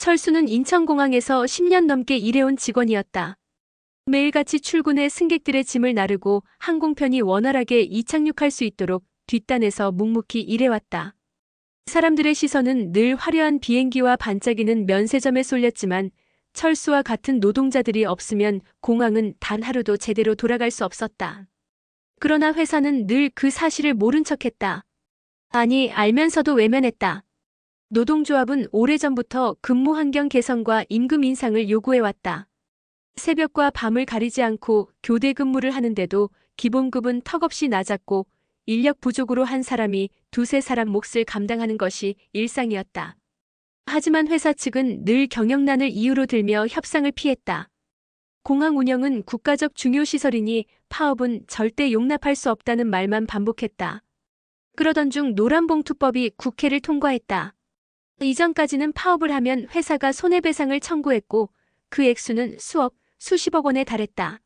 철수는 인천공항에서 10년 넘게 일해온 직원이었다. 매일같이 출근해 승객들의 짐을 나르고 항공편이 원활하게 이착륙할 수 있도록 뒷단에서 묵묵히 일해왔다. 사람들의 시선은 늘 화려한 비행기와 반짝이는 면세점에 쏠렸지만 철수와 같은 노동자들이 없으면 공항은 단 하루도 제대로 돌아갈 수 없었다. 그러나 회사는 늘 그 사실을 모른 척했다. 아니, 알면서도 외면했다. 노동조합은 오래전부터 근무 환경 개선과 임금 인상을 요구해왔다. 새벽과 밤을 가리지 않고 교대 근무를 하는데도 기본급은 턱없이 낮았고 인력 부족으로 한 사람이 두세 사람 몫을 감당하는 것이 일상이었다. 하지만 회사 측은 늘 경영난을 이유로 들며 협상을 피했다. 공항 운영은 국가적 중요시설이니 파업은 절대 용납할 수 없다는 말만 반복했다. 그러던 중 노란봉투법이 국회를 통과했다. 이전까지는 파업을 하면 회사가 손해배상을 청구했고 그 액수는 수억, 수십억 원에 달했다.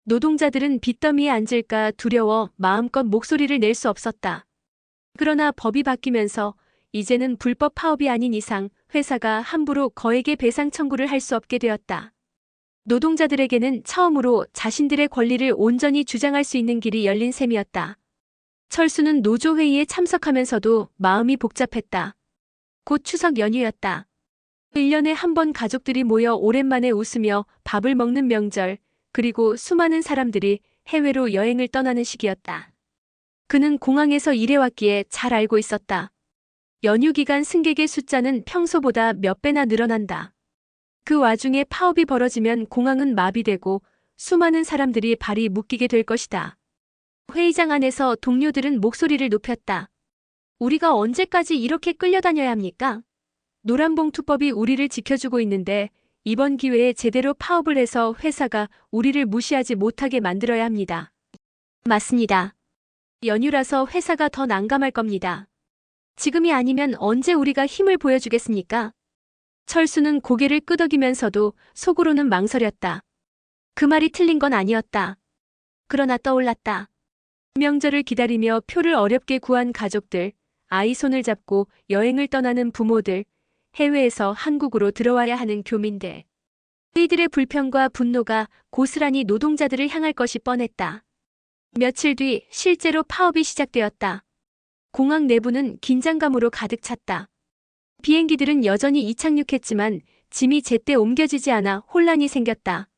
노동자들은 빚더미에 앉을까 두려워 마음껏 목소리를 낼 수 없었다. 그러나 법이 바뀌면서 이제는 불법 파업이 아닌 이상 회사가 함부로 거액의 배상 청구를 할 수 없게 되었다. 노동자들에게는 처음으로 자신들의 권리를 온전히 주장할 수 있는 길이 열린 셈이었다. 철수는 노조회의에 참석하면서도 마음이 복잡했다. 곧 추석 연휴였다. 1년에 한 번 가족들이 모여 오랜만에 웃으며 밥을 먹는 명절, 그리고 수많은 사람들이 해외로 여행을 떠나는 시기였다. 그는 공항에서 일해왔기에 잘 알고 있었다. 연휴 기간 승객의 숫자는 평소보다 몇 배나 늘어난다. 그 와중에 파업이 벌어지면 공항은 마비되고 수많은 사람들이 발이 묶이게 될 것이다. 회의장 안에서 동료들은 목소리를 높였다. 우리가 언제까지 이렇게 끌려다녀야 합니까? 노란봉투법이 우리를 지켜주고 있는데 이번 기회에 제대로 파업을 해서 회사가 우리를 무시하지 못하게 만들어야 합니다. 맞습니다. 연휴라서 회사가 더 난감할 겁니다. 지금이 아니면 언제 우리가 힘을 보여주겠습니까? 철수는 고개를 끄덕이면서도 속으로는 망설였다. 그 말이 틀린 건 아니었다. 그러나 떠올랐다. 명절을 기다리며 표를 어렵게 구한 가족들, 아이 손을 잡고 여행을 떠나는 부모들, 해외에서 한국으로 들어와야 하는 교민들. 이들의 불평과 분노가 고스란히 노동자들을 향할 것이 뻔했다. 며칠 뒤 실제로 파업이 시작되었다. 공항 내부는 긴장감으로 가득 찼다. 비행기들은 여전히 이착륙했지만 짐이 제때 옮겨지지 않아 혼란이 생겼다.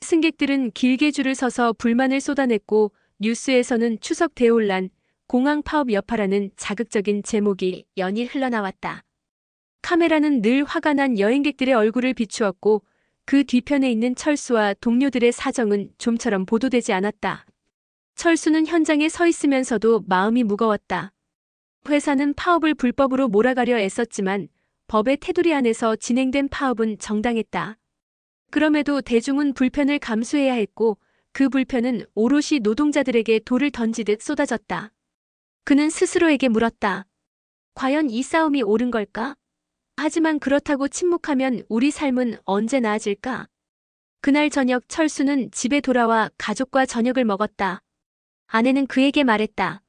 승객들은 길게 줄을 서서 불만을 쏟아냈고 뉴스에서는 추석 대혼란, 공항 파업 여파라는 자극적인 제목이 연일 흘러나왔다. 카메라는 늘 화가 난 여행객들의 얼굴을 비추었고 그 뒤편에 있는 철수와 동료들의 사정은 좀처럼 보도되지 않았다. 철수는 현장에 서 있으면서도 마음이 무거웠다. 회사는 파업을 불법으로 몰아가려 애썼지만 법의 테두리 안에서 진행된 파업은 정당했다. 그럼에도 대중은 불편을 감수해야 했고 그 불편은 오롯이 노동자들에게 돌을 던지듯 쏟아졌다. 그는 스스로에게 물었다. 과연 이 싸움이 옳은 걸까? 하지만 그렇다고 침묵하면 우리 삶은 언제 나아질까? 그날 저녁 철수는 집에 돌아와 가족과 저녁을 먹었다. 아내는 그에게 말했다.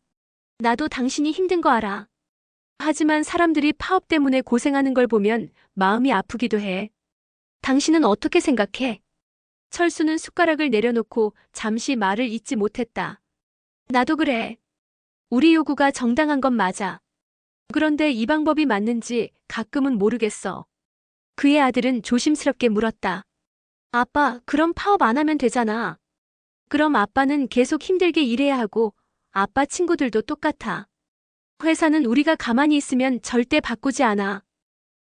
나도 당신이 힘든 거 알아. 하지만 사람들이 파업 때문에 고생하는 걸 보면 마음이 아프기도 해. 당신은 어떻게 생각해? 철수는 숟가락을 내려놓고 잠시 말을 잇지 못했다. 나도 그래. 우리 요구가 정당한 건 맞아. 그런데 이 방법이 맞는지 가끔은 모르겠어. 그의 아들은 조심스럽게 물었다. 아빠, 그럼 파업 안 하면 되잖아. 그럼 아빠는 계속 힘들게 일해야 하고 아빠 친구들도 똑같아. 회사는 우리가 가만히 있으면 절대 바꾸지 않아.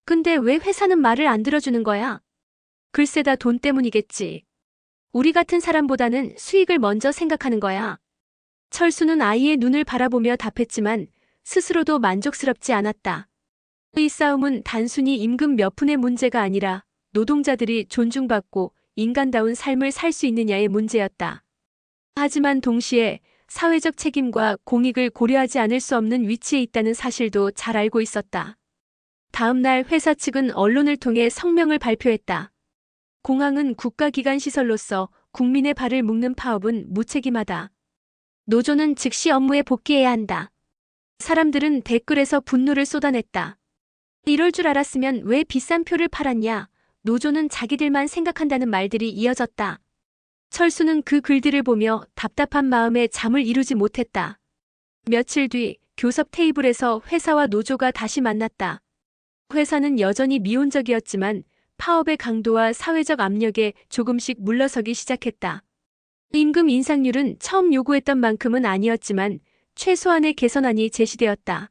근데 왜 회사는 말을 안 들어주는 거야? 글쎄 다 돈 때문이겠지. 우리 같은 사람보다는 수익을 먼저 생각하는 거야. 철수는 아이의 눈을 바라보며 답했지만 스스로도 만족스럽지 않았다. 이 싸움은 단순히 임금 몇 푼의 문제가 아니라 노동자들이 존중받고 인간다운 삶을 살 수 있느냐의 문제였다. 하지만 동시에 사회적 책임과 공익을 고려하지 않을 수 없는 위치에 있다는 사실도 잘 알고 있었다. 다음 날 회사 측은 언론을 통해 성명을 발표했다. 공항은 국가기관 시설로서 국민의 발을 묶는 파업은 무책임하다. 노조는 즉시 업무에 복귀해야 한다. 사람들은 댓글에서 분노를 쏟아냈다. 이럴 줄 알았으면 왜 비싼 표를 팔았냐? 노조는 자기들만 생각한다는 말들이 이어졌다. 철수는 그 글들을 보며 답답한 마음에 잠을 이루지 못했다. 며칠 뒤 교섭 테이블에서 회사와 노조가 다시 만났다. 회사는 여전히 미온적이었지만 파업의 강도와 사회적 압력에 조금씩 물러서기 시작했다. 임금 인상률은 처음 요구했던 만큼은 아니었지만 최소한의 개선안이 제시되었다.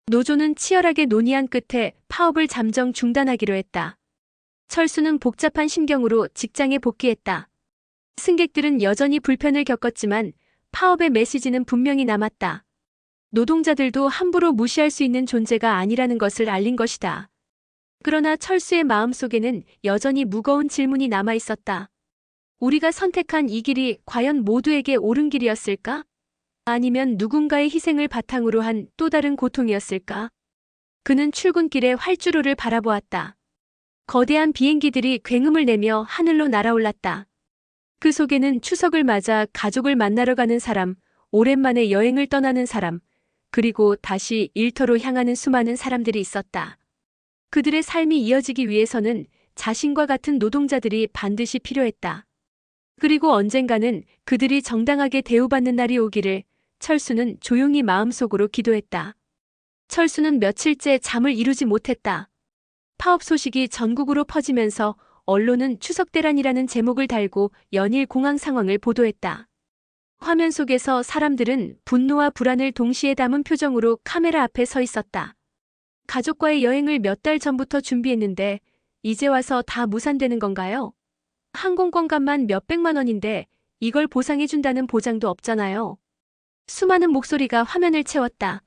노조는 치열하게 논의한 끝에 파업을 잠정 중단하기로 했다. 철수는 복잡한 심경으로 직장에 복귀했다. 승객들은 여전히 불편을 겪었지만 파업의 메시지는 분명히 남았다. 노동자들도 함부로 무시할 수 있는 존재가 아니라는 것을 알린 것이다. 그러나 철수의 마음속에는 여전히 무거운 질문이 남아 있었다. 우리가 선택한 이 길이 과연 모두에게 옳은 길이었을까? 아니면 누군가의 희생을 바탕으로 한 또 다른 고통이었을까? 그는 출근길에 활주로를 바라보았다. 거대한 비행기들이 굉음을 내며 하늘로 날아올랐다. 그 속에는 추석을 맞아 가족을 만나러 가는 사람, 오랜만에 여행을 떠나는 사람, 그리고 다시 일터로 향하는 수많은 사람들이 있었다. 그들의 삶이 이어지기 위해서는 자신과 같은 노동자들이 반드시 필요했다. 그리고 언젠가는 그들이 정당하게 대우받는 날이 오기를 철수는 조용히 마음속으로 기도했다. 철수는 며칠째 잠을 이루지 못했다. 파업 소식이 전국으로 퍼지면서 언론은 추석 대란이라는 제목을 달고 연일 공황 상황을 보도했다. 화면 속에서 사람들은 분노와 불안을 동시에 담은 표정으로 카메라 앞에 서 있었다. 가족과의 여행을 몇 달 전부터 준비했는데 이제 와서 다 무산되는 건가요? 항공권 값만 몇백만 원인데 이걸 보상해준다는 보장도 없잖아요. 수많은 목소리가 화면을 채웠다.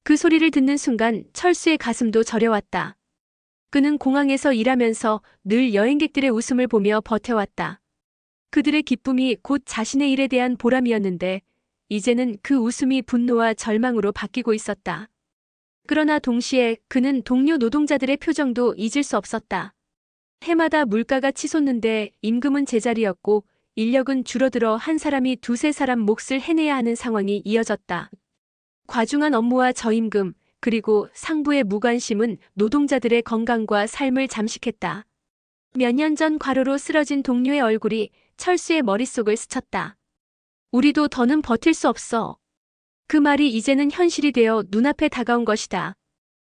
그 소리를 듣는 순간 철수의 가슴도 저려왔다. 그는 공항에서 일하면서 늘 여행객들의 웃음을 보며 버텨왔다. 그들의 기쁨이 곧 자신의 일에 대한 보람이었는데 이제는 그 웃음이 분노와 절망으로 바뀌고 있었다. 그러나 동시에 그는 동료 노동자들의 표정도 잊을 수 없었다. 해마다 물가가 치솟는데 임금은 제자리였고 인력은 줄어들어 한 사람이 두세 사람 몫을 해내야 하는 상황이 이어졌다. 과중한 업무와 저임금, 그리고 상부의 무관심은 노동자들의 건강과 삶을 잠식했다. 몇 년 전 과로로 쓰러진 동료의 얼굴이 철수의 머릿속을 스쳤다. 우리도 더는 버틸 수 없어. 그 말이 이제는 현실이 되어 눈앞에 다가온 것이다.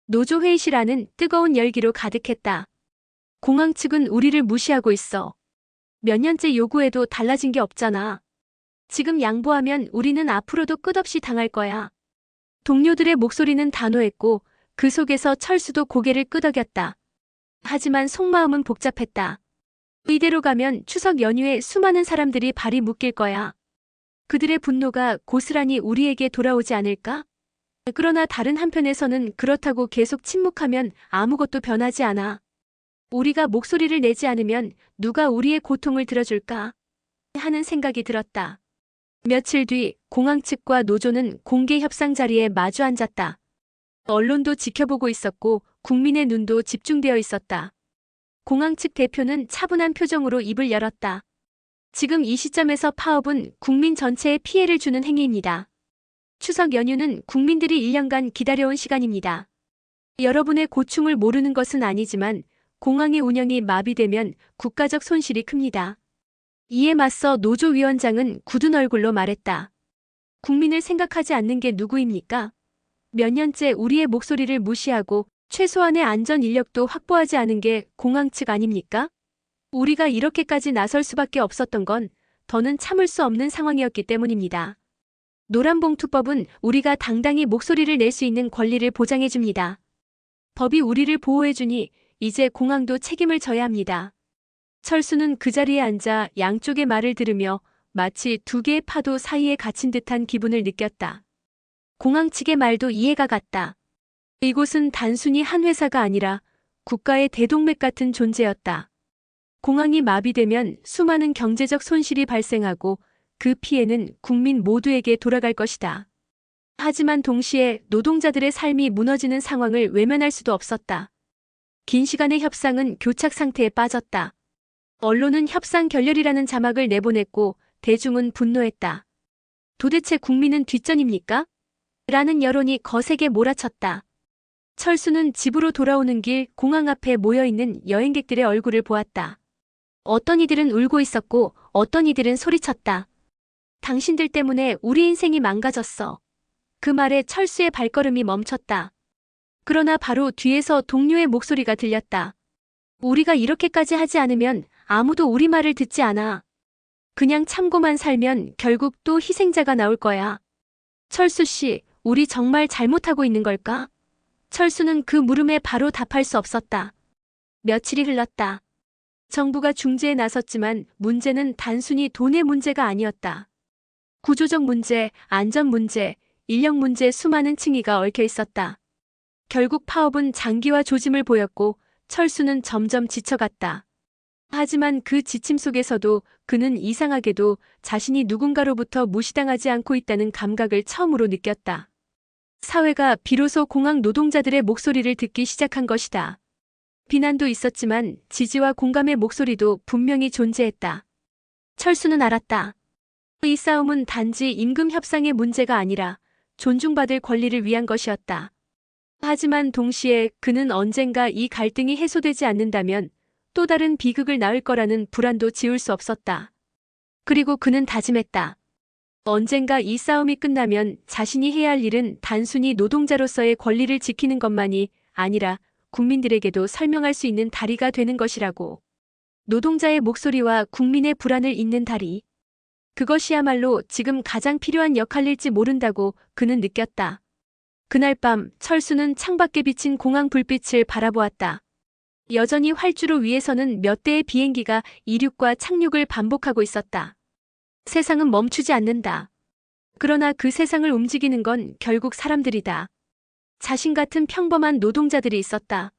노조 회의실 안은 뜨거운 열기로 가득했다. 공항 측은 우리를 무시하고 있어. 몇 년째 요구해도 달라진 게 없잖아. 지금 양보하면 우리는 앞으로도 끝없이 당할 거야. 동료들의 목소리는 단호했고 그 속에서 철수도 고개를 끄덕였다. 하지만 속마음은 복잡했다. 이대로 가면 추석 연휴에 수많은 사람들이 발이 묶일 거야. 그들의 분노가 고스란히 우리에게 돌아오지 않을까? 그러나 다른 한편에서는 그렇다고 계속 침묵하면 아무것도 변하지 않아. 우리가 목소리를 내지 않으면 누가 우리의 고통을 들어줄까? 하는 생각이 들었다. 며칠 뒤 공항 측과 노조는 공개 협상 자리에 마주 앉았다. 언론도 지켜보고 있었고 국민의 눈도 집중되어 있었다. 공항 측 대표는 차분한 표정으로 입을 열었다. 지금 이 시점에서 파업은 국민 전체에 피해를 주는 행위입니다. 추석 연휴는 국민들이 1년간 기다려온 시간입니다. 여러분의 고충을 모르는 것은 아니지만 공항의 운영이 마비되면 국가적 손실이 큽니다. 이에 맞서 노조위원장은 굳은 얼굴로 말했다. 국민을 생각하지 않는 게 누구입니까? 몇 년째 우리의 목소리를 무시하고 최소한의 안전 인력도 확보하지 않은 게 공항 측 아닙니까? 우리가 이렇게까지 나설 수밖에 없었던 건 더는 참을 수 없는 상황이었기 때문입니다. 노란봉투법은 우리가 당당히 목소리를 낼 수 있는 권리를 보장해줍니다. 법이 우리를 보호해주니 이제 공항도 책임을 져야 합니다. 철수는 그 자리에 앉아 양쪽의 말을 들으며 마치 두 개의 파도 사이에 갇힌 듯한 기분을 느꼈다. 공항 측의 말도 이해가 갔다. 이곳은 단순히 한 회사가 아니라 국가의 대동맥 같은 존재였다. 공항이 마비되면 수많은 경제적 손실이 발생하고 그 피해는 국민 모두에게 돌아갈 것이다. 하지만 동시에 노동자들의 삶이 무너지는 상황을 외면할 수도 없었다. 긴 시간의 협상은 교착 상태에 빠졌다. 언론은 협상 결렬이라는 자막을 내보냈고 대중은 분노했다. 도대체 국민은 뒷전입니까? 라는 여론이 거세게 몰아쳤다. 철수는 집으로 돌아오는 길 공항 앞에 모여있는 여행객들의 얼굴을 보았다. 어떤 이들은 울고 있었고 어떤 이들은 소리쳤다. 당신들 때문에 우리 인생이 망가졌어. 그 말에 철수의 발걸음이 멈췄다. 그러나 바로 뒤에서 동료의 목소리가 들렸다. 우리가 이렇게까지 하지 않으면 아무도 우리 말을 듣지 않아. 그냥 참고만 살면 결국 또 희생자가 나올 거야. 철수 씨, 우리 정말 잘못하고 있는 걸까? 철수는 그 물음에 바로 답할 수 없었다. 며칠이 흘렀다. 정부가 중재에 나섰지만 문제는 단순히 돈의 문제가 아니었다. 구조적 문제, 안전 문제, 인력 문제 수많은 층위가 얽혀 있었다. 결국 파업은 장기화 조짐을 보였고 철수는 점점 지쳐갔다. 하지만 그 지침 속에서도 그는 이상하게도 자신이 누군가로부터 무시당하지 않고 있다는 감각을 처음으로 느꼈다. 사회가 비로소 공항 노동자들의 목소리를 듣기 시작한 것이다. 비난도 있었지만 지지와 공감의 목소리도 분명히 존재했다. 철수는 알았다. 이 싸움은 단지 임금 협상의 문제가 아니라 존중받을 권리를 위한 것이었다. 하지만 동시에 그는 언젠가 이 갈등이 해소되지 않는다면 또 다른 비극을 낳을 거라는 불안도 지울 수 없었다. 그리고 그는 다짐했다. 언젠가 이 싸움이 끝나면 자신이 해야 할 일은 단순히 노동자로서의 권리를 지키는 것만이 아니라 국민들에게도 설명할 수 있는 다리가 되는 것이라고. 노동자의 목소리와 국민의 불안을 잇는 다리. 그것이야말로 지금 가장 필요한 역할일지 모른다고 그는 느꼈다. 그날 밤 철수는 창밖에 비친 공항 불빛을 바라보았다. 여전히 활주로 위에서는 몇 대의 비행기가 이륙과 착륙을 반복하고 있었다. 세상은 멈추지 않는다. 그러나 그 세상을 움직이는 건 결국 사람들이다. 자신 같은 평범한 노동자들이 있었다.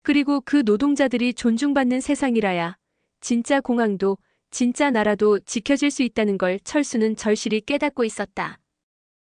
그리고 그 노동자들이 존중받는 세상이라야 진짜 공항도 진짜 나라도 지켜질 수 있다는 걸 철수는 절실히 깨닫고 있었다.